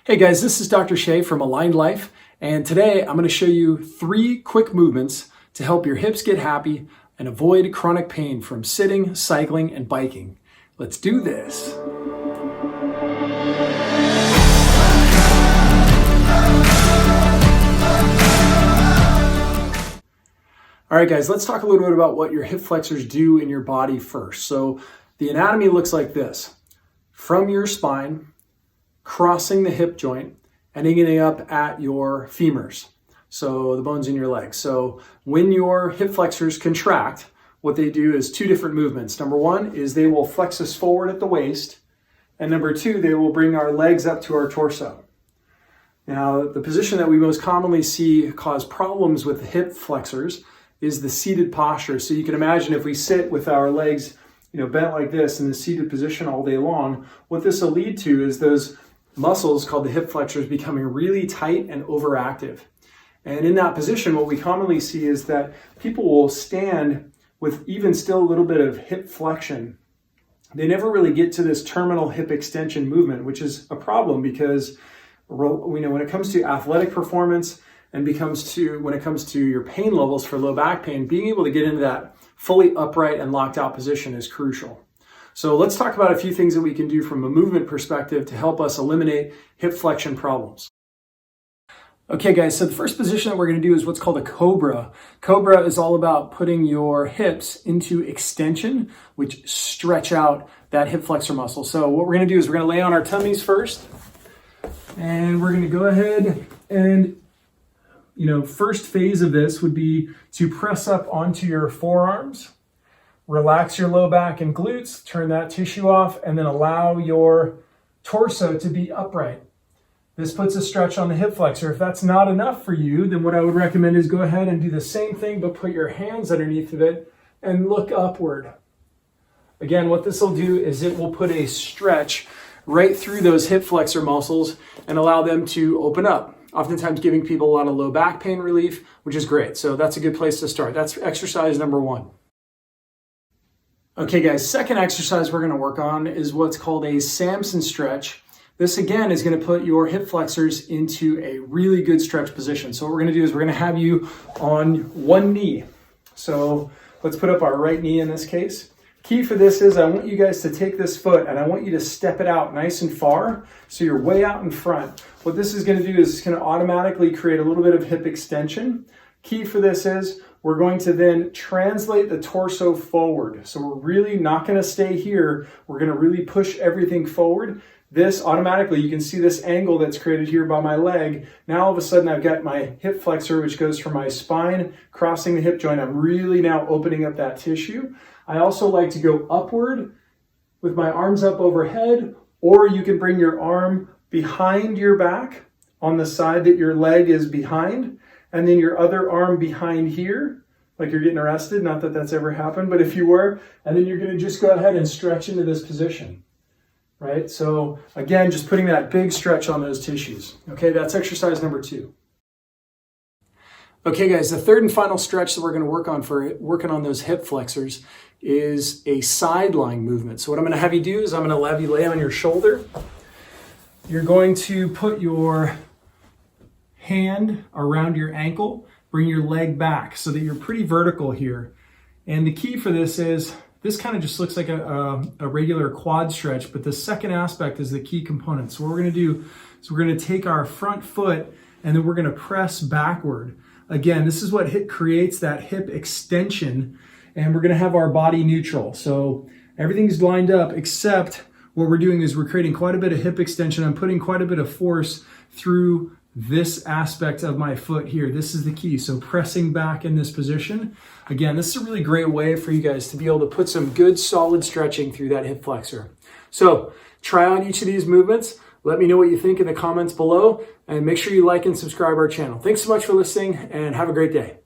Hey guys, this is Dr. Shea from Aligned Life, and today I'm going to show you 3 quick movements to help your hips get happy and avoid chronic pain from sitting, cycling, and biking. Let's do this. All right guys, let's talk a little bit about what your hip flexors do in your body first. So the anatomy looks like this. From your spine, crossing the hip joint and ending up at your femurs, so the bones in your legs. So when your hip flexors contract, what they do is 2 different movements. Number 1 is they will flex us forward at the waist, and number 2, they will bring our legs up to our torso. Now, the position that we most commonly see cause problems with the hip flexors is the seated posture. So you can imagine if we sit with our legs, bent like this in the seated position all day long, what this will lead to is those muscles called the hip flexors becoming really tight and overactive. And in that position, what we commonly see is that people will stand with even still a little bit of hip flexion. They never really get to this terminal hip extension movement, which is a problem because when it comes to athletic performance and when it comes to your pain levels for low back pain, being able to get into that fully upright and locked out position is crucial. So let's talk about a few things that we can do from a movement perspective to help us eliminate hip flexion problems. Okay guys, so the first position that we're going to do is what's called a cobra. Cobra is all about putting your hips into extension, which stretch out that hip flexor muscle. So what we're going to do is we're going to lay on our tummies first, and we're going to go ahead and, first phase of this would be to press up onto your forearms. Relax your low back and glutes, turn that tissue off, and then allow your torso to be upright. This puts a stretch on the hip flexor. If that's not enough for you, then what I would recommend is go ahead and do the same thing, but put your hands underneath of it and look upward. Again, what this will do is it will put a stretch right through those hip flexor muscles and allow them to open up, oftentimes giving people a lot of low back pain relief, which is great. So that's a good place to start. That's exercise number 1. Okay guys, second exercise we're going to work on is what's called a Samson stretch. This again is going to put your hip flexors into a really good stretch position. So what we're going to do is we're going to have you on one knee. So let's put up our right knee in this case. Key for this is I want you guys to take this foot and I want you to step it out nice and far so you're way out in front. What this is going to do is it's going to automatically create a little bit of hip extension. Key for this is we're going to then translate the torso forward. So we're really not going to stay here. We're going to really push everything forward. This automatically, you can see this angle that's created here by my leg. Now all of a sudden I've got my hip flexor, which goes from my spine, crossing the hip joint. I'm really now opening up that tissue. I also like to go upward with my arms up overhead, or you can bring your arm behind your back on the side that your leg is behind, and then your other arm behind here, like you're getting arrested. Not that that's ever happened, but if you were, and then you're going to just go ahead and stretch into this position, right? So again, just putting that big stretch on those tissues. Okay, that's exercise number 2. Okay guys, the third and final stretch that we're going to work on for working on those hip flexors is a sidelying movement. So what I'm going to have you do is I'm going to have you lay on your shoulder. You're going to put your hand around your ankle, bring your leg back so that you're pretty vertical here. And the key for this is, this kind of just looks like a regular quad stretch, but the second aspect is the key component. So what we're going to do is we're going to take our front foot and then we're going to press backward. Again, this is what creates that hip extension, and we're going to have our body neutral. So everything's lined up, except what we're doing is we're creating quite a bit of hip extension. I'm putting quite a bit of force through this aspect of my foot here. This is the key. So pressing back in this position. Again, this is a really great way for you guys to be able to put some good solid stretching through that hip flexor. So try on each of these movements. Let me know what you think in the comments below, and make sure you like and subscribe our channel. Thanks so much for listening, and have a great day.